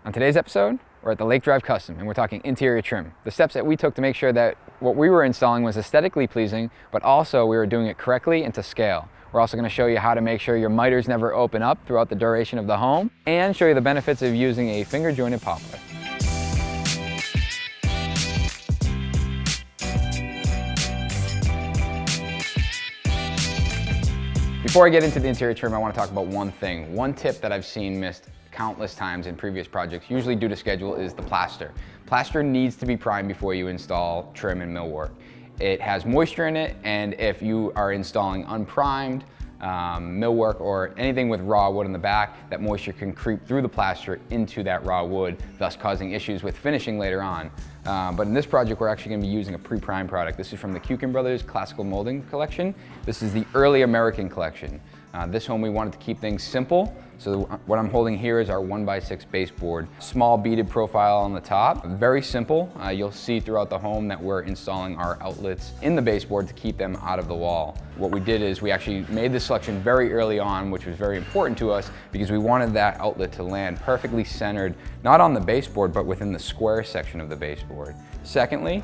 On today's episode, we're at the Lake Drive Custom and we're talking interior trim. The steps that we took to make sure that what we were installing was aesthetically pleasing, but also we were doing it correctly and to scale. We're also going to show you how to make sure your miters never open up throughout the duration of the home and show you the benefits of using a finger jointed poplar. Before I get into the interior trim, I want to talk about one thing. One tip that I've seen missed countless times in previous projects, usually due to schedule, is the plaster. Plaster needs to be primed before you install trim and millwork. It has moisture in it, and if you are installing unprimed millwork or anything with raw wood in the back, that moisture can creep through the plaster into that raw wood, thus causing issues with finishing later on. But in this project, we're actually going to be using a Preprime product. This is from the Kuiken Brothers Classic Moulding collection. This is the early American collection. This home we wanted to keep things simple, so what I'm holding here is our 1x6 baseboard. Small beaded profile on the top, very simple. You'll see throughout the home that we're installing our outlets in the baseboard to keep them out of the wall. What we did is we actually made this selection very early on, which was very important to us because we wanted that outlet to land perfectly centered, not on the baseboard, but within the square section of the baseboard. Secondly,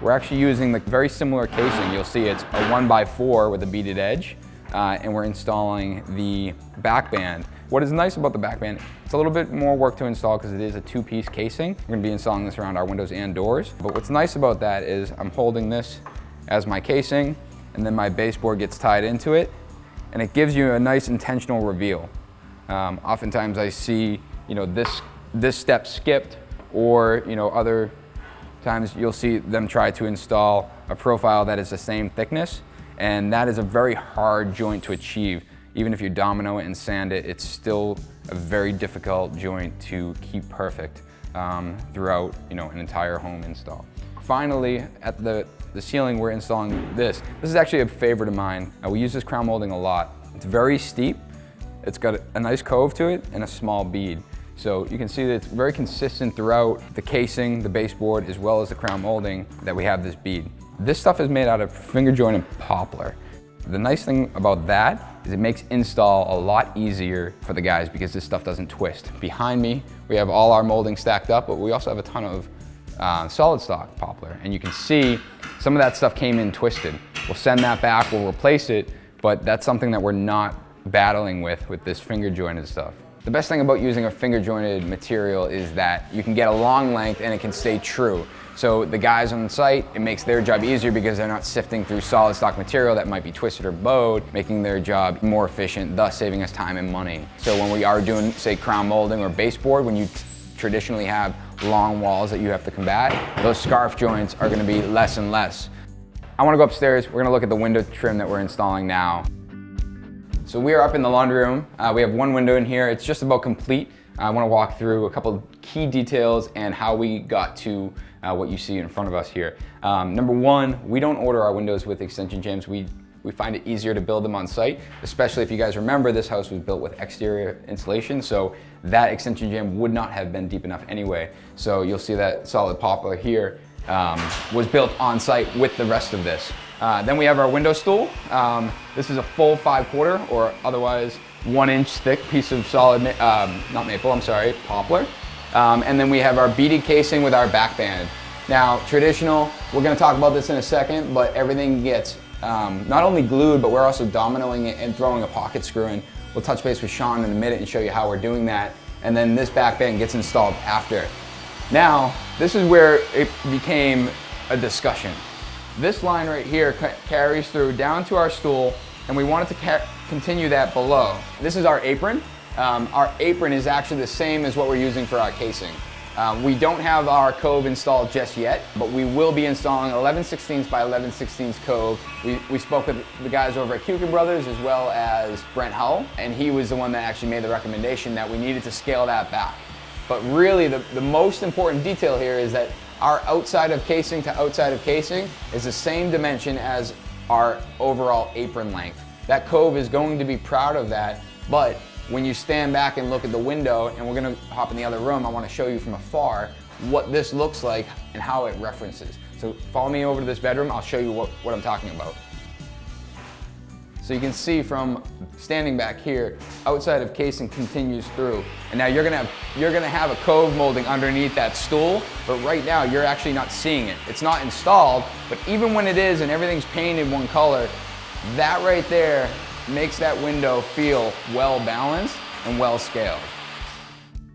we're actually using the very similar casing. You'll see it's a 1x4 with a beaded edge. And we're installing the back band. What is nice about the back band, it's a little bit more work to install because it is a two-piece casing. We're gonna be installing this around our windows and doors. But what's nice about that is I'm holding this as my casing, and then my baseboard gets tied into it, and it gives you a nice intentional reveal. Oftentimes I see, this step skipped, or other times you'll see them try to install a profile that is the same thickness. And that is a very hard joint to achieve. Even if you domino it and sand it, it's still a very difficult joint to keep perfect throughout an entire home install. Finally, at the ceiling, we're installing this. This is actually a favorite of mine. We use this crown molding a lot. It's very steep. It's got a nice cove to it and a small bead. So you can see that it's very consistent throughout the casing, the baseboard, as well as the crown molding, that we have this bead. This stuff is made out of finger jointed poplar. The nice thing about that is it makes install a lot easier for the guys because this stuff doesn't twist. Behind me, we have all our molding stacked up, but we also have a ton of solid stock poplar. And you can see some of that stuff came in twisted. We'll send that back, we'll replace it, but that's something that we're not battling with this finger jointed stuff. The best thing about using a finger jointed material is that you can get a long length and it can stay true. So the guys on site, it makes their job easier because they're not sifting through solid stock material that might be twisted or bowed, making their job more efficient, thus saving us time and money. So when we are doing, say, crown molding or baseboard, when you traditionally have long walls that you have to combat, those scarf joints are gonna be less and less. I wanna go upstairs, we're gonna look at the window trim that we're installing now. So we are up in the laundry room. We have one window in here. It's just about complete. I want to walk through a couple of key details and how we got to what you see in front of us here. Number one, we don't order our windows with extension jambs. We find it easier to build them on site, especially if you guys remember this house was built with exterior insulation, so that extension jamb would not have been deep enough anyway. So you'll see that solid poplar here was built on site with the rest of this. Then we have our window stool. This is a full 5/4 or otherwise 1-inch thick piece of solid, not maple, I'm sorry, poplar. And then we have our beaded casing with our back band. Now, traditional, we're gonna talk about this in a second, but everything gets not only glued, but we're also dominoing it and throwing a pocket screw in. We'll touch base with Sean in a minute and show you how we're doing that. And then this back band gets installed after. Now, this is where it became a discussion. This line right here carries through down to our stool, and we wanted to continue that below. This is our apron. Our apron is actually the same as what we're using for our casing. We don't have our cove installed just yet, but we will be installing 11/16 by 11/16 cove. We spoke with the guys over at Kuiken Brothers as well as Brent Howell, and he was the one that actually made the recommendation that we needed to scale that back. But really the most important detail here is that our outside of casing to outside of casing is the same dimension as our overall apron length. That cove is going to be proud of that, but when you stand back and look at the window, and we're gonna hop in the other room, I wanna show you from afar what this looks like and how it references. So follow me over to this bedroom, I'll show you what I'm talking about. So So you can see from standing back here, outside of casing continues through. And now you're gonna have a cove molding underneath that stool, but right now you're actually not seeing it. It's not installed, but even when it is and everything's painted one color, that right there makes that window feel well balanced and well scaled.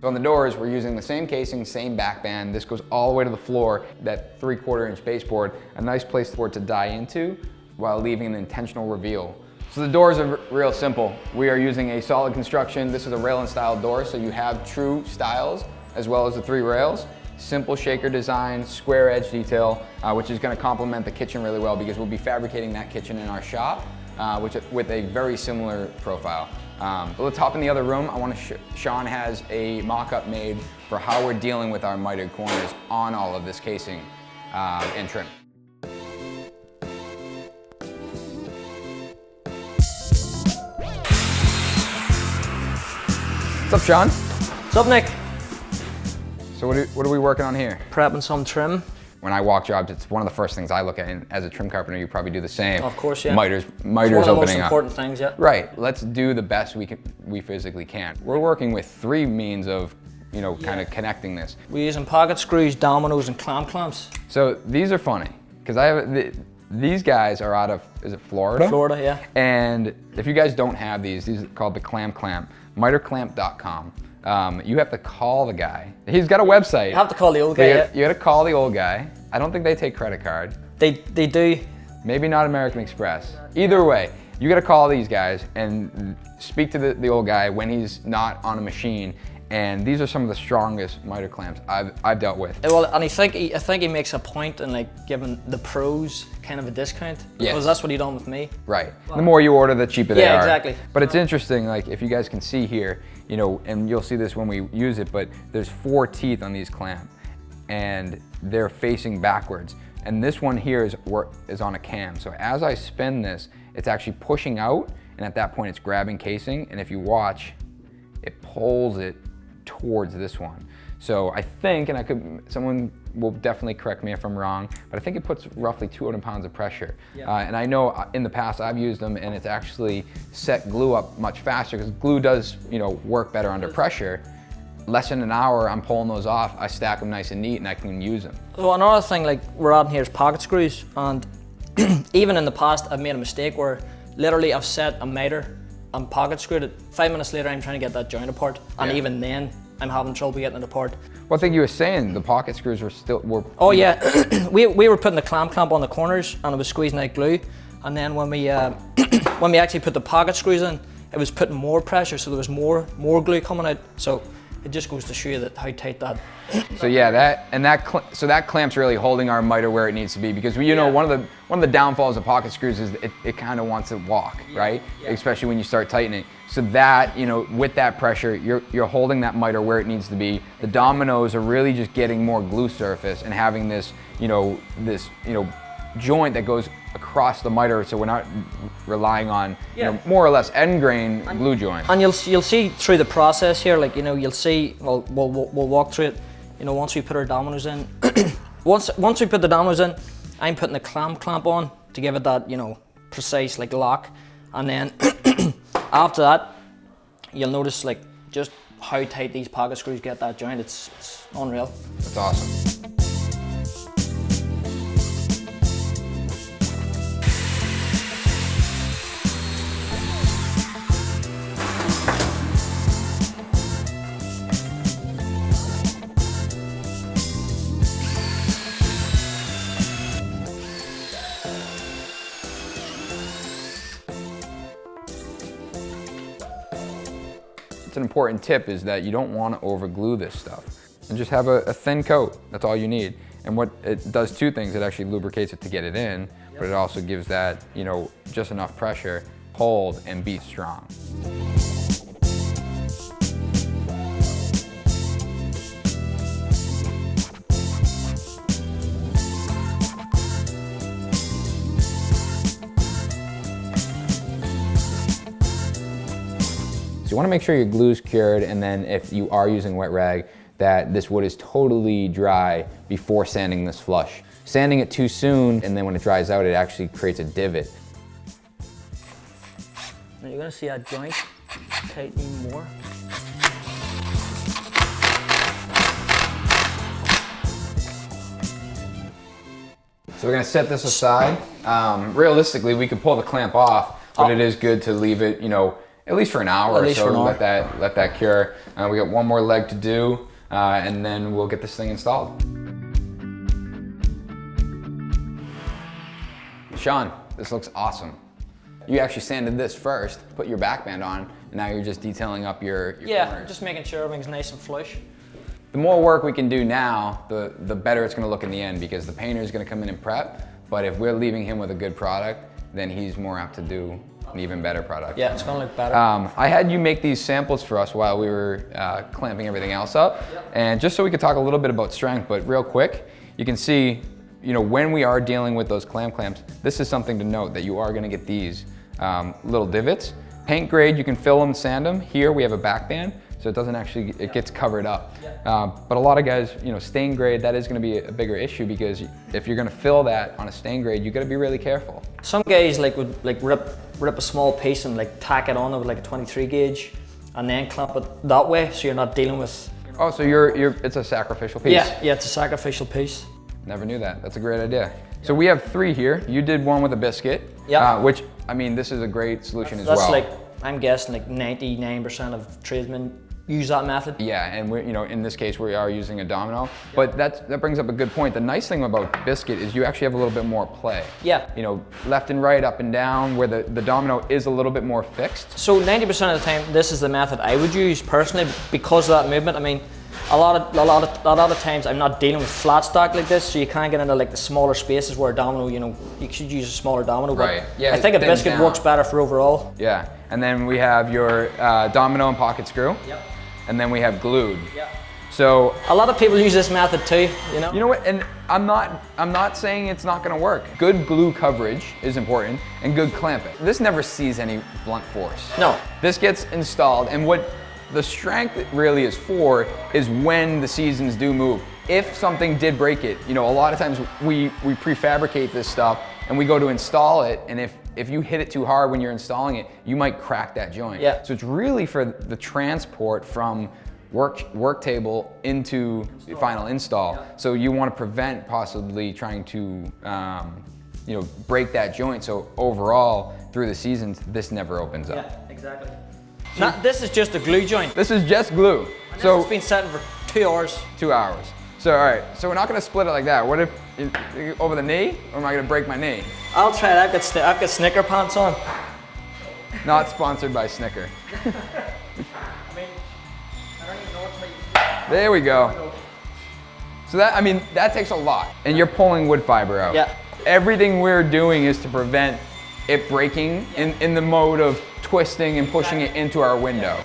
So on the doors, we're using the same casing, same back band. This goes all the way to the floor, that 3/4 inch baseboard, a nice place for it to die into while leaving an intentional reveal. So the doors are real simple. We are using a solid construction. This is a rail and style door, so you have true stiles as well as the 3 rails. Simple shaker design, square edge detail, which is gonna complement the kitchen really well because we'll be fabricating that kitchen in our shop, with a very similar profile. But let's hop in the other room. Sean has a mock-up made for how we're dealing with our mitered corners on all of this casing and trim. What's up, Sean? What's up, Nick? So what are we working on here? Prepping some trim. When I walk jobs, it's one of the first things I look at, and as a trim carpenter, you probably do the same. Of course, yeah. Miters It's one of the most important things, yeah. Right, let's do the best we physically can. We're working with 3 means of, kind of connecting this. We're using pocket screws, dominoes, and clamps. So these are funny, because these guys are out of, is it Florida? Florida, yeah. And if you guys don't have these are called the clamp, miterclamp.com. You have to call the guy. He's got a website. You have to call the old guy, yeah. You gotta call the old guy. I don't think they take credit card. They do. Maybe not American Express. Either way, you gotta call these guys and speak to the old guy when he's not on a machine. And these are some of the strongest miter clamps I've dealt with. Well, and I think he makes a point in like giving the pros kind of a discount. Yes. Because that's what he done with me. Right. The more you order, the cheaper they are. Yeah, exactly. But it's interesting, like if you guys can see here, and you'll see this when we use it, but there's 4 teeth on these clamps and they're facing backwards. And this one here is on a cam. So as I spin this, it's actually pushing out, and at that point it's grabbing casing, and if you watch, it pulls it towards this one. So I think, and someone will definitely correct me if I'm wrong, but I think it puts roughly 200 pounds of pressure. Yeah. And I know in the past I've used them and it's actually set glue up much faster because glue does, work better under pressure. Less than an hour, I'm pulling those off, I stack them nice and neat and I can use them. So another thing like we're adding here is pocket screws, and even in the past I've made a mistake where literally I've set a miter and pocket screwed it. 5 minutes later I'm trying to get that joint apart, and even then I'm having trouble getting it apart. Well, I think you were saying the pocket screws were Oh yeah, we were putting the clamp on the corners and it was squeezing out glue, and then when we when we actually put the pocket screws in, it was putting more pressure, so there was more glue coming out. So it just goes to show you that how tight that. So yeah, that clamp's really holding our miter where it needs to be, because one of the downfalls of pocket screws is it kind of wants to walk, right? Yeah. Especially when you start tightening. So that, with that pressure, you're holding that miter where it needs to be. The dominoes are really just getting more glue surface and having this, joint that goes across the miter, so we're not relying on more or less end grain glue joint. And you'll see through the process here, like you'll see. Well, we'll walk through it. Once we put our dominoes in, once we put the dominoes in, I'm putting the clamp on to give it that precise lock, and then after that, you'll notice just how tight these pocket screws get that joint. It's unreal. That's awesome. An important tip is that you don't want to over glue this stuff, and just have a thin coat. That's all you need. And what it does 2 things: it actually lubricates it to get it in, but it also gives that just enough pressure, hold, and be strong. So you want to make sure your glue's cured, and then if you are using wet rag, that this wood is totally dry before sanding this flush. Sanding it too soon, and then when it dries out, it actually creates a divot. Now you're gonna see that joint tightening more. So we're gonna set this aside. Realistically, we could pull the clamp off, but it is good to leave it, you know, at least for an hour or so, let that cure. We got one more leg to do, and then we'll get this thing installed. Sean, this looks awesome. You actually sanded this first, put your back band on, and now you're just detailing up your corners. Just making sure everything's nice and flush. The more work we can do now, the better it's gonna look in the end, because the painter is gonna come in and prep, but if we're leaving him with a good product, then he's more apt to do an even better product. Yeah, it's gonna look better. I had you make these samples for us while we were clamping everything else up, and just so we could talk a little bit about strength, but real quick, you can see, you know, when we are dealing with those clamps, this is something to note, that you are gonna get these little divots. Paint grade, you can fill them, sand them. Here we have a back band, so it doesn't actually, it gets covered up. But a lot of guys, you know, stain grade, that is gonna be a bigger issue, because if you're gonna fill that on a stain grade, you gotta be really careful. Some guys would rip a small piece and tack it on with a 23 gauge and then clamp it that way, so you're not dealing with... Oh, so it's a sacrificial piece? Yeah, it's a sacrificial piece. Never knew that. That's a great idea. So we have 3 here. You did one with a biscuit, which, I mean, this is a great solution as well. That's I'm guessing 99% of tradesmen use that method. Yeah, and we're, you know, in this case we are using a domino, but that brings up a good point. The nice thing about biscuit is you actually have a little bit more play. Yeah. You know, left and right, up and down, where the domino is a little bit more fixed. So 90% of the time, this is the method I would use personally because of that movement. I mean, a lot of times I'm not dealing with flat stock like this, so you can't get into the smaller spaces where a domino, you know, you should use a smaller domino. Right. Yeah. I think a biscuit works better for overall. Yeah. And then we have your domino and pocket screw. Yep. And then we have glued. Yeah. So a lot of people use this method too, you know. You know what? And I'm not saying it's not going to work. Good glue coverage is important, and good clamping. This never sees any blunt force. No. This gets installed, and what the strength really is for is when the seasons do move. If something did break it, you know, a lot of times we prefabricate this stuff and we go to install it, and if you hit it too hard when you're installing it, you might crack that joint. Yeah. So it's really for the transport from work table into the final install. Yeah. So you want to prevent possibly trying to you know, break that joint. So overall, through the seasons, this never opens up. Yeah, exactly. This is just a glue joint. This is just glue. And so it's been setting for 2 hours. 2 hours. So all right, so we're not gonna split it like that. What if over the knee, or am I gonna break my knee? I'll try it. I've got Snicker pants on. Not sponsored by Snicker. I mean, I don't even know what to. There we go. So that takes a lot, and you're pulling wood fiber out. Yeah. Everything we're doing is to prevent it breaking in the mode of twisting and pushing it into our window.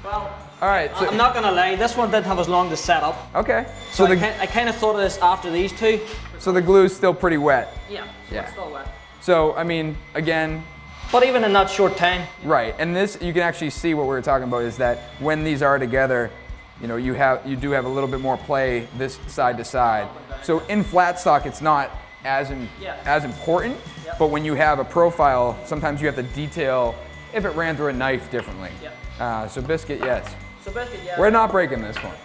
Well, all right. So, I'm not gonna lie, this one didn't have as long to set up. Okay. So I kind of thought of this after these two. So the glue's still pretty wet. Yeah. It's still wet. So I mean, again. But even in that short time. Right, and this, you can actually see what we were talking about is that when these are together, you know, you do have a little bit more play this side to side. So in flat stock, it's not as important, but when you have a profile, sometimes you have to detail if it ran through a knife differently. So biscuit, yes. So biscuit, yeah. We're not breaking this one.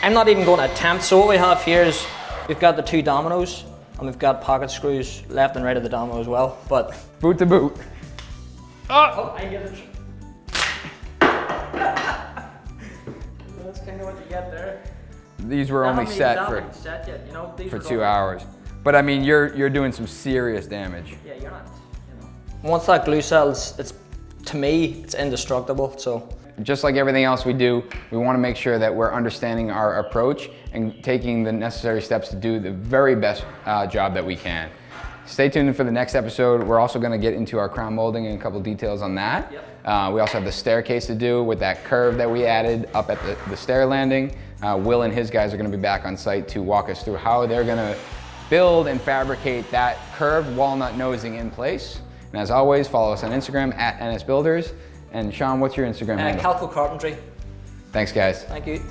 I'm not even going to attempt. So what we have here is we've got the 2 dominoes, and we've got pocket screws left and right of the domino as well. But boot to boot. Oh, I get it. That's kind of what you get there. These were only set for 2 hours. But I mean, you're doing some serious damage. Yeah, you're not. You know. Once that glue settles, to me, it's indestructible. So. Just like everything else we do, we want to make sure that we're understanding our approach and taking the necessary steps to do the very best job that we can. Stay tuned for the next episode. We're also going to get into our crown molding and a couple details on that. Yep. We also have the staircase to do with that curve that we added up at the stair landing. Will and his guys are going to be back on site to walk us through how they're going to build and fabricate that curved walnut nosing in place. And as always, follow us on Instagram at NSBuilders. And Sean, what's your Instagram handle? Kelco Carpentry. Thanks, guys. Thank you.